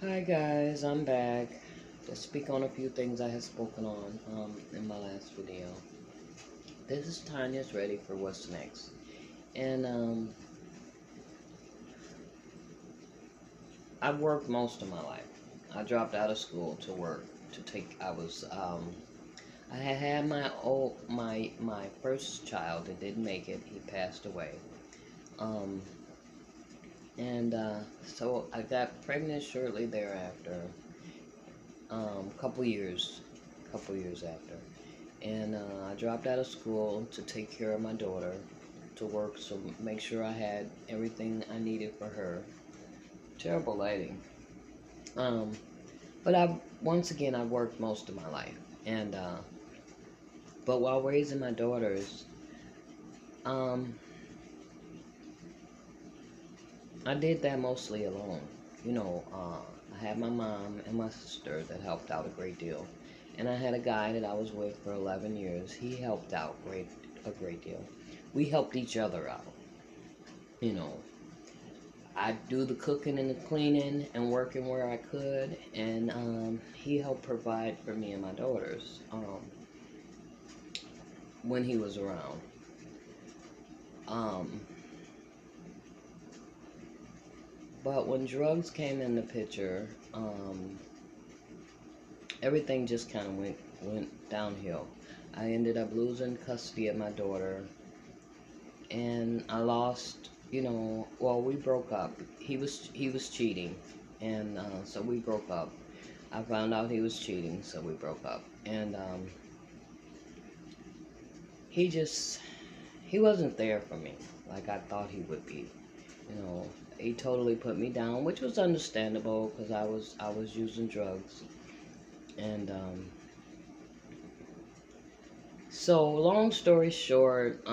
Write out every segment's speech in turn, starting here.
Hi guys, I'm back to speak on a few things I have spoken on in my last video. This is Tanya's ready for what's next. And I've worked most of my life. I dropped out of school to work to take I had my first child that didn't make it. He passed away. Um and so I got pregnant shortly thereafter. Couple years after. And I dropped out of school to take care of my daughter, to work, so make sure I had everything I needed for her. Terrible lighting. Um, but once again I worked most of my life, and but while raising my daughters, um, I did that mostly alone. I had my mom and my sister that helped out a great deal, and I had a guy that I was with for 11 years. He helped out a great deal. We helped each other out. You know, I do the cooking and the cleaning and working where I could, and he helped provide for me and my daughters when he was around. Um, but when drugs came in the picture, everything just kind of went downhill. I ended up losing custody of my daughter, and I lost. Well, we broke up. He was cheating, and so we broke up. I found out he was cheating, so we broke up. And he just he wasn't there for me like I thought he would be. You know, he totally put me down, which was understandable because I was using drugs. And so long story short,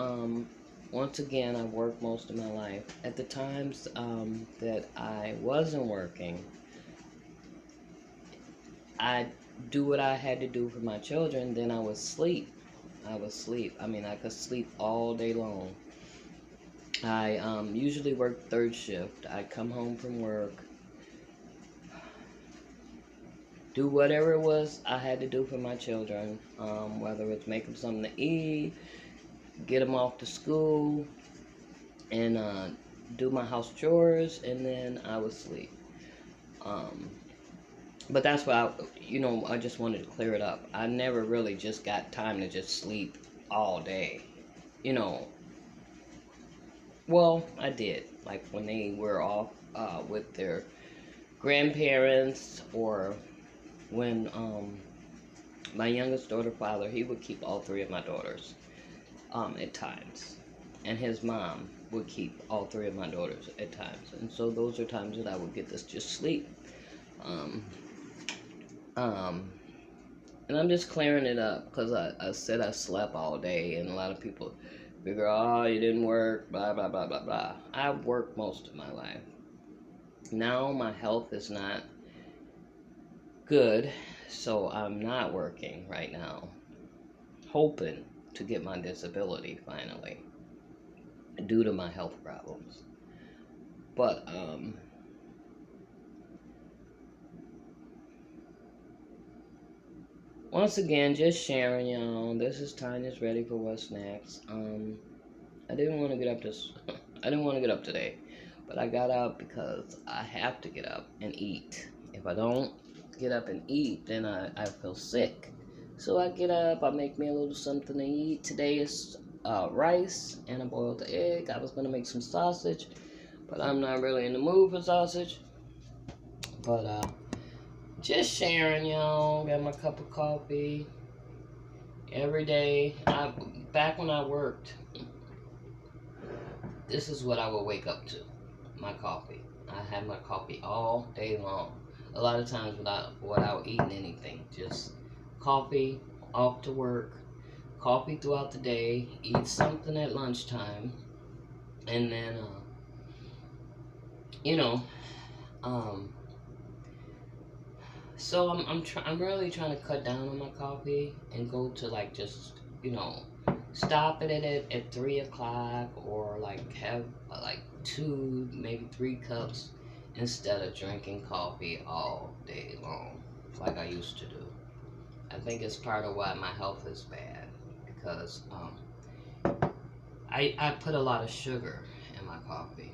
once again I worked most of my life. At the times that I wasn't working, I do what I had to do for my children. Then I would sleep. I mean, I could sleep all day long. I usually work third shift. I'd come home from work, do whatever it was I had to do for my children, whether it's make them something to eat, get them off to school, and do my house chores, and then I would sleep. Um, but that's why I just wanted to clear it up. I never really just got time to just sleep all day. You know, well, I did. Like when they were off with their grandparents, or when my youngest daughter father, he would keep all three of my daughters at times, and his mom would keep all three of my daughters at times, and so those are times that I would get this just sleep. Um, um, and I'm just clearing it up because I said I slept all day, and a lot of people figure, oh, you didn't work, blah blah blah blah blah. I've worked most of my life. Now my health is not good, so I'm not working right now, hoping to get my disability finally due to my health problems. But once again, just sharing, y'all. This is Tanya's ready for what's next. I didn't want to get up this. I didn't want to get up today, but I got up because I have to get up and eat. If I don't get up and eat, then I feel sick. So I get up, I make me a little something to eat. Today is rice and a boiled egg. I was gonna make some sausage, but I'm not really in the mood for sausage. But just sharing, y'all. Got my cup of coffee every day. Back when I worked, this is what I would wake up to: my coffee. I had my coffee all day long. A lot of times without eating anything, just coffee. Off to work, coffee throughout the day. Eat something at lunchtime, and then you know, um, so I'm really trying to cut down on my coffee and go to like just stop it at 3 o'clock, or like have like two, maybe 3 cups, instead of drinking coffee all day long like I used to do. I think it's part of why my health is bad because I put a lot of sugar in my coffee.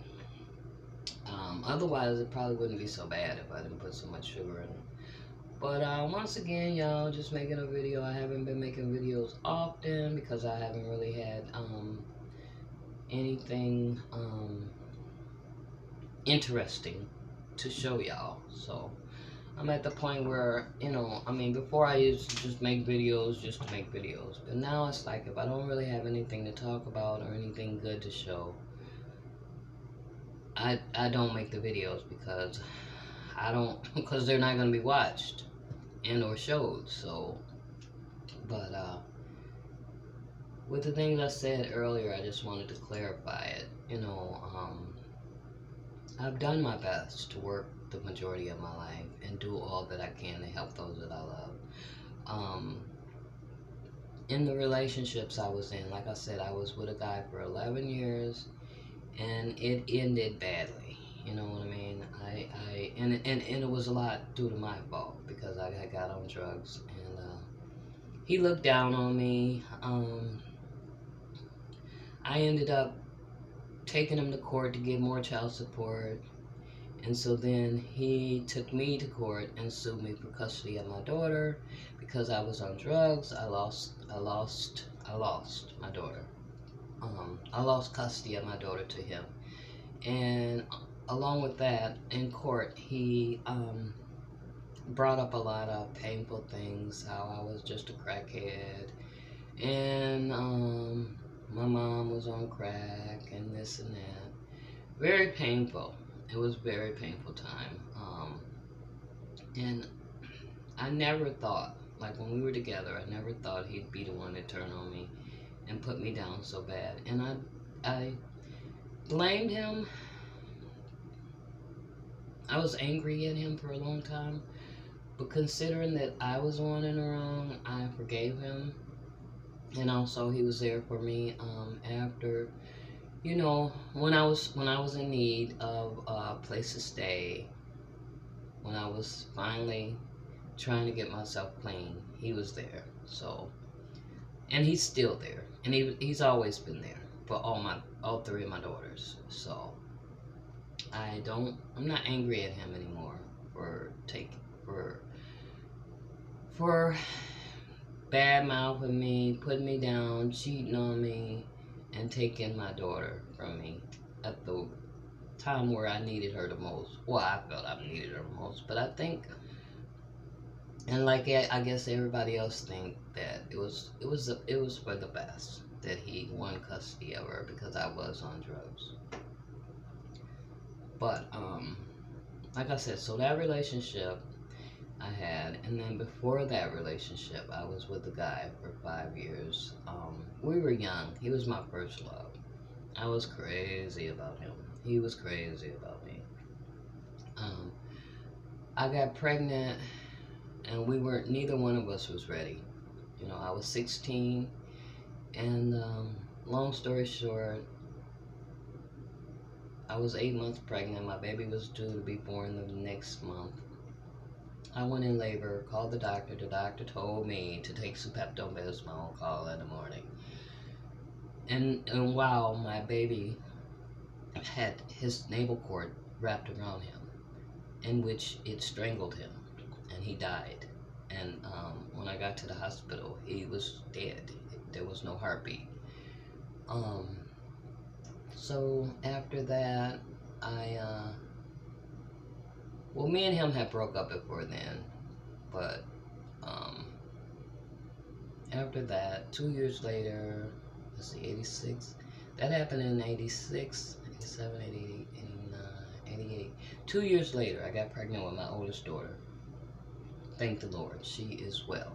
Otherwise, it probably wouldn't be so bad if I didn't put so much sugar in it. But once again, y'all, just making a video. I haven't been making videos often because I haven't really had anything interesting to show y'all. So I'm at the point where, I mean, before I used to just make videos just to make videos. But now it's like if I don't really have anything to talk about or anything good to show, I don't make the videos because because they're not going to be watched and or showed. So, but with the things I said earlier, I just wanted to clarify it. I've done my best to work the majority of my life and do all that I can to help those that I love. In the relationships I was in, like I said, I was with a guy for 11 years and it ended badly. You know what I mean? And it was a lot due to my fault because I got on drugs and he looked down on me. I ended up taking him to court to get more child support, and so then he took me to court and sued me for custody of my daughter because I was on drugs. I lost my daughter. I lost custody of my daughter to him, and along with that, in court, he brought up a lot of painful things, how I was just a crackhead, and my mom was on crack, and this and that. Very painful. It was a very painful time. And I never thought, like when we were together, I never thought he'd be the one to turn on me and put me down so bad. And I blamed him. I was angry at him for a long time. But considering that I was the one in the wrong, I forgave him. And also he was there for me after, when I was in need of a place to stay, when I was finally trying to get myself clean, he was there. So, and he's still there, and he's always been there for all three of my daughters. So I'm not angry at him anymore for bad mouthing me, putting me down, cheating on me, and taking my daughter from me at the time where I needed her the most. Well, I felt I needed her the most, but I think, and like I guess everybody else think that it was for the best that he won custody of her because I was on drugs. But like I said, so that relationship I had, and then before that relationship, I was with a guy for 5 years. We were young. He was my first love. I was crazy about him. He was crazy about me. I got pregnant, and neither one of us was ready. I was 16, and long story short, I was 8 months pregnant. My baby was due to be born the next month. I went in labor, called the doctor. The doctor told me to take some Pepto-Bismol, call in the morning. And while my baby had his navel cord wrapped around him, in which it strangled him, and he died. And when I got to the hospital, he was dead. There was no heartbeat. So after that, me and him had broke up before then, but after that, 2 years later, let's see, 86, that happened in 86, 87, 88, 89, 88. 2 years later, I got pregnant with my oldest daughter. Thank the Lord, she is well.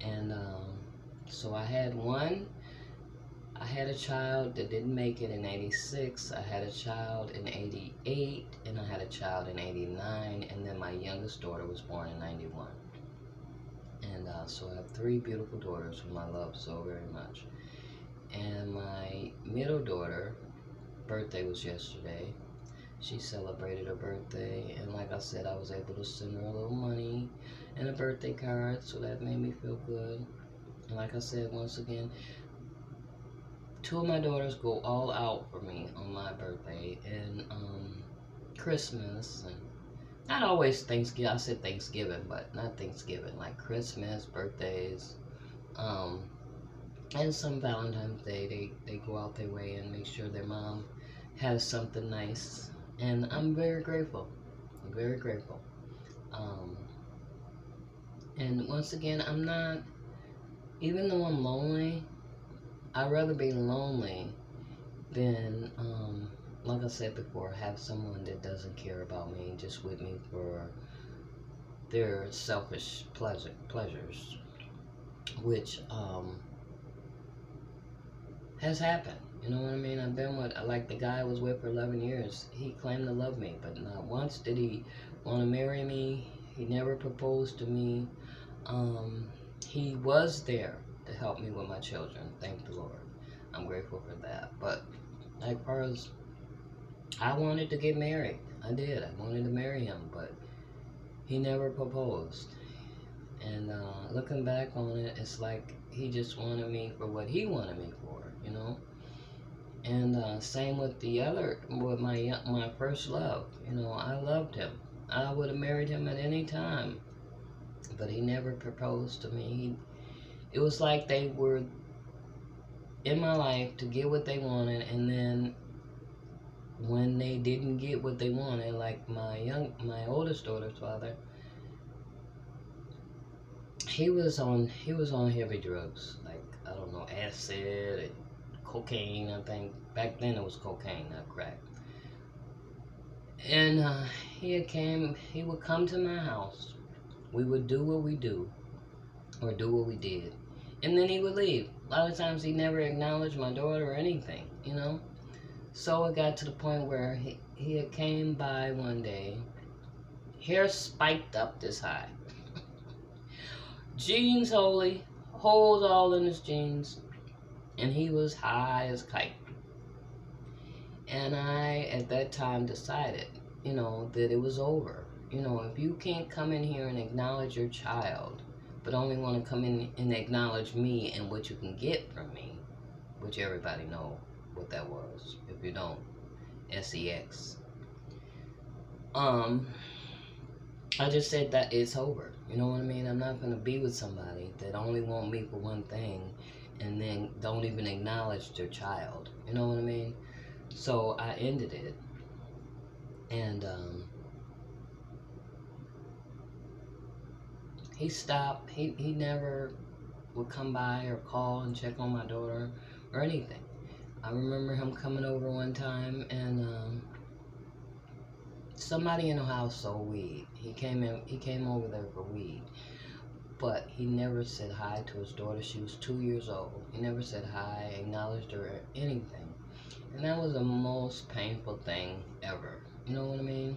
And so I had a child that didn't make it in 86, I had a child in 88, and I had a child in 89, and then my youngest daughter was born in 91. And so I have 3 beautiful daughters whom I love so very much. And my middle daughter, birthday was yesterday, She celebrated her birthday, and like I said, I was able to send her a little money and a birthday card, so that made me feel good. And like I said, once again, two of my daughters go all out for me on my birthday and Christmas, and not always Thanksgiving. I said Thanksgiving, but not Thanksgiving, like Christmas, birthdays, um, and some Valentine's Day. They go out their way and make sure their mom has something nice, and I'm very grateful. I'm very grateful. Um, and once again, I'm not, even though I'm lonely, I'd rather be lonely than, like I said before, have someone that doesn't care about me, just with me for their selfish pleasures, which has happened. You know what I mean? I've been with, like the guy I was with for 11 years. He claimed to love me, but not once did he want to marry me. He never proposed to me. He was there to help me with my children. Thank the Lord. I'm grateful for that. But as far as I wanted to get married, I did. I wanted to marry him, but he never proposed. And looking back on it, it's like he just wanted me for what he wanted me for, you know. And same with with my first love. You know, I loved him. I would have married him at any time, but he never proposed to me. It was like they were in my life to get what they wanted, and then when they didn't get what they wanted, like my oldest daughter's father, he was on heavy drugs, like I don't know, acid and cocaine. I think back then it was cocaine, not crack. And he would come to my house. We would do what we do, or do what we did, and then he would leave. A lot of times he never acknowledged my daughter or anything, you know. So it got to the point where he had came by one day, hair spiked up this high, jeans holes all in his jeans, and he was high as a kite. And I, at that time, decided, you know, that it was over. You know, if you can't come in here and acknowledge your child, but only want to come in and acknowledge me and what you can get from me, which everybody know what that was. If you don't, sex. I just said that it's over. You know what I mean? I'm not gonna be with somebody that only want me for one thing, and then don't even acknowledge their child. You know what I mean? So I ended it, and he stopped. He never would come by or call and check on my daughter or anything. I remember him coming over one time, and somebody in the house sold weed. He came over there for weed, but he never said hi to his daughter. She was 2 years old. He never said hi, acknowledged her, or anything. And that was the most painful thing ever. You know what I mean?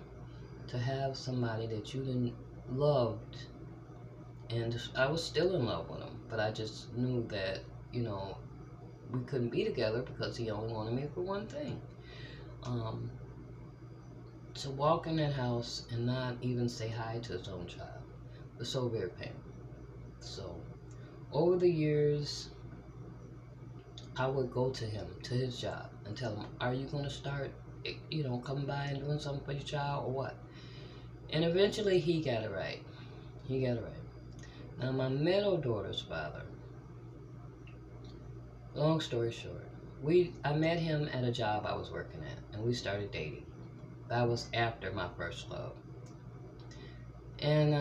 To have somebody that you didn't loved, and I was still in love with him, but I just knew that, you know, we couldn't be together because he only wanted me for one thing. To walk in that house and not even say hi to his own child was so very painful. So, over the years, I would go to him, to his job, and tell him, are you going to start, you know, coming by and doing something for your child or what? And eventually he got it right. He got it right. Now, my middle daughter's father, long story short, I met him at a job I was working at, and we started dating. That was after my first love. And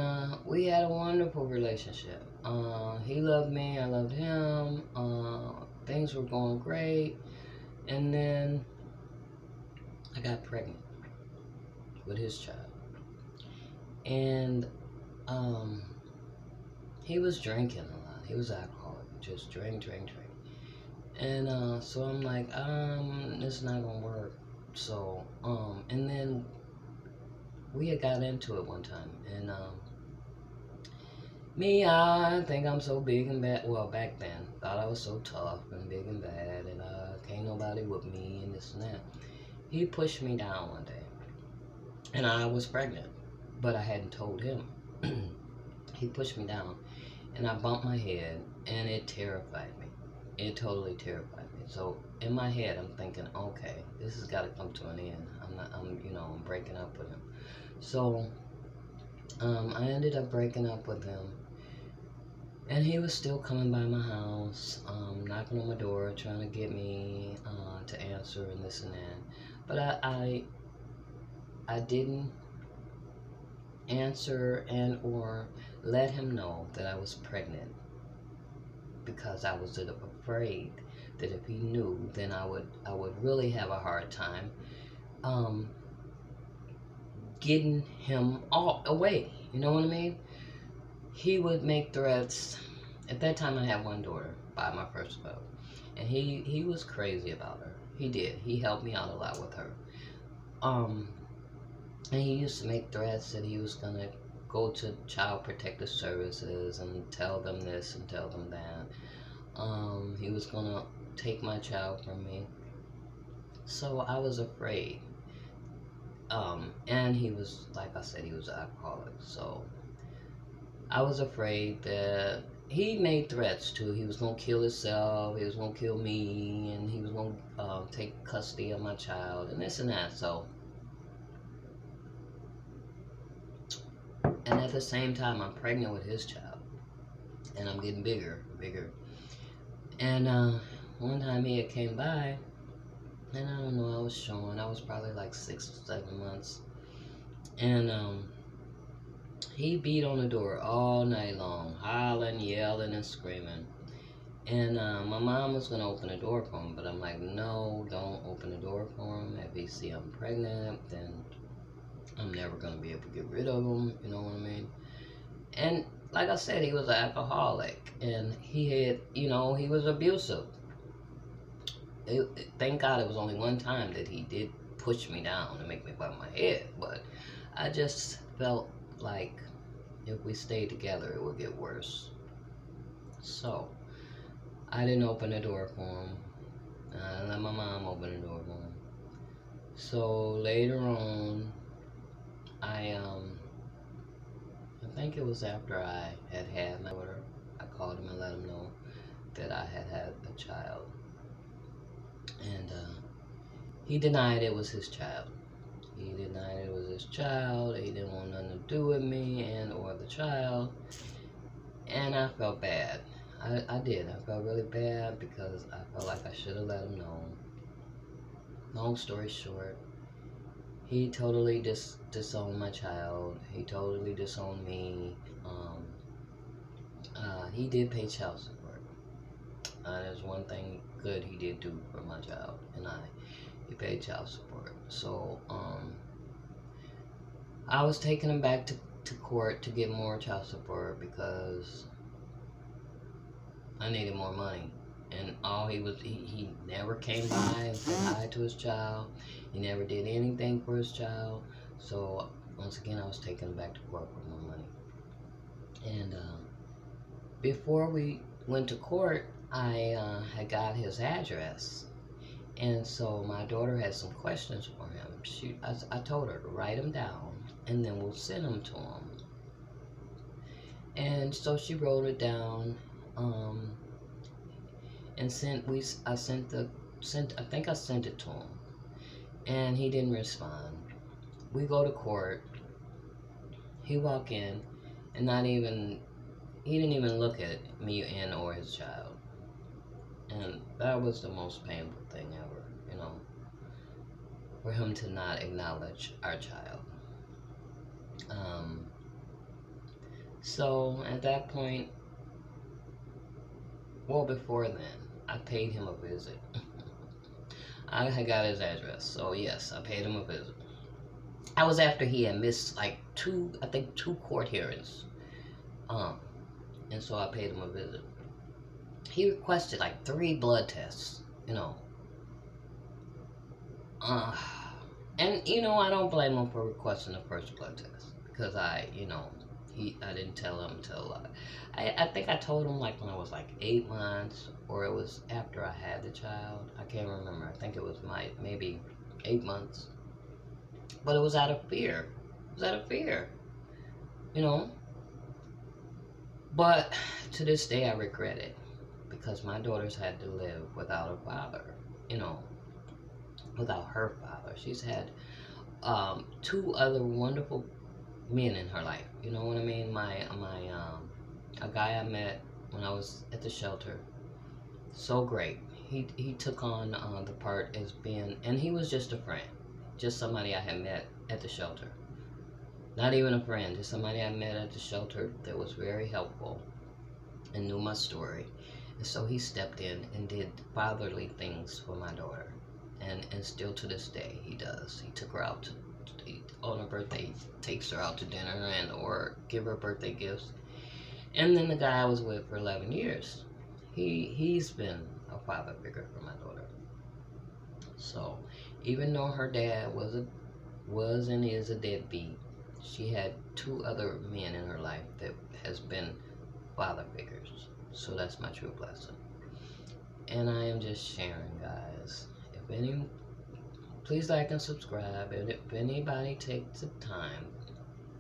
we had a wonderful relationship. He loved me, I loved him. Things were going great. And then I got pregnant with his child. And he was drinking a lot. He was alcoholic. Just drink. And so I'm like, this is not gonna work. So, and then we had got into it one time, and I think I'm so big and bad. Well, back then, thought I was so tough and big and bad, and can't nobody with me and this and that. He pushed me down one day, and I was pregnant, but I hadn't told him. He pushed me down, and I bumped my head, and it terrified me. It totally terrified me. So in my head, I'm thinking, okay, this has got to come to an end. I'm breaking up with him. So I ended up breaking up with him, and he was still coming by my house, knocking on my door, trying to get me to answer and this and that. But I didn't answer and or let him know that I was pregnant, because I was afraid that if he knew, then I would really have a hard time um, getting him all away. You know what I mean? He would make threats. At that time, I had one daughter by my first love, and he was crazy about her. He did. He helped me out a lot with her. Um, and he used to make threats that he was gonna go to Child Protective Services and tell them this and tell them that. He was gonna take my child from me. So I was afraid. And he was, like I said, he was an alcoholic. So I was afraid that he made threats too. He was gonna kill himself. He was gonna kill me, and he was gonna take custody of my child, and this and that. So, and at the same time, I'm pregnant with his child, and I'm getting bigger, bigger. And one time he had came by, and I don't know, I was showing. I was probably like 6 or 7 months, and he beat on the door all night long, hollering, yelling, and screaming. And my mom was gonna open the door for him, but I'm like, no, don't open the door for him. If he see I'm pregnant, then I'm never gonna be able to get rid of him. You know what I mean? And like I said, he was an alcoholic, and he had, he was abusive. Thank God it was only one time that he did push me down and make me bump my head, but I just felt like if we stayed together, it would get worse. So I didn't open the door for him. I let my mom open the door for him. So later on, I think it was after I had my daughter, I called him and let him know that I had a child. And he denied it was his child. He denied it was his child. He didn't want nothing to do with me and or the child. And I felt bad. I did. I felt really bad because I felt like I should have let him know. Long story short, he totally disowned my child. He totally disowned me. He did pay child support. There's one thing good he did do for my child and I. He paid child support. So I was taking him back to court to get more child support because I needed more money. And all he never came by and said hi to his child. He never did anything for his child. So once again, I was taking him back to court for more money. And before we went to court, I had got his address. And so my daughter had some questions for him. I told her to write them down, and then we'll send them to him. And so she wrote it down, and I think I sent it to him, and he didn't respond. We go to court. He walk in, and he didn't even look at me and or his child. And that was the most painful thing ever, for him to not acknowledge our child. So at that point, well, before then, I paid him a visit. I had got his address, so yes, I paid him a visit. I was after he had missed like two court hearings. And so I paid him a visit. He requested like 3 blood tests, and I don't blame him for requesting the first blood test because I didn't tell him until I think I told him like when I was like 8 months, or it was after I had the child. I can't remember. I think it was maybe 8 months. But it was out of fear. It was out of fear, you know. But to this day, I regret it because my daughters had to live without a father, you know, without her father. She's had two other wonderful men in her life. You know what I mean? A guy I met when I was at the shelter, so great. He took on the part as being, and he was just a friend, just somebody I had met at the shelter. Not even a friend, just somebody I met at the shelter that was very helpful and knew my story. And so he stepped in and did fatherly things for my daughter. And still to this day, he does. He took her out to on her birthday, takes her out to dinner and or give her birthday gifts. And then the guy I was with for 11 years, he's been a father figure for my daughter. So even though her dad was and is a deadbeat, she had two other men in her life that has been father figures. So that's my true blessing. And I am just sharing, guys. Please like and subscribe. And if anybody takes the time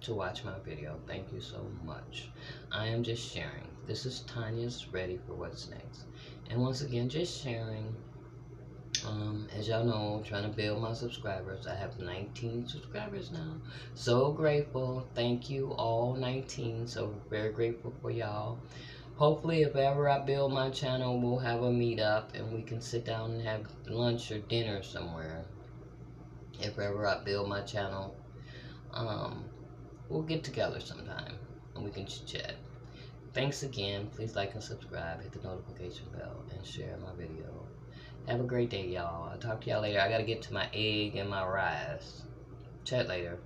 to watch my video, thank you so much. I am just sharing. This is Tanya's Ready for What's Next. And once again, just sharing. As y'all know, I'm trying to build my subscribers. I have 19 subscribers now. So grateful. Thank you, all 19. So very grateful for y'all. Hopefully, if ever I build my channel, we'll have a meetup and we can sit down and have lunch or dinner somewhere. If ever I build my channel, we'll get together sometime and we can chat. Thanks again. Please like and subscribe, hit the notification bell, and share my video. Have a great day, y'all. I'll talk to y'all later. I gotta get to my egg and my rice. Chat later.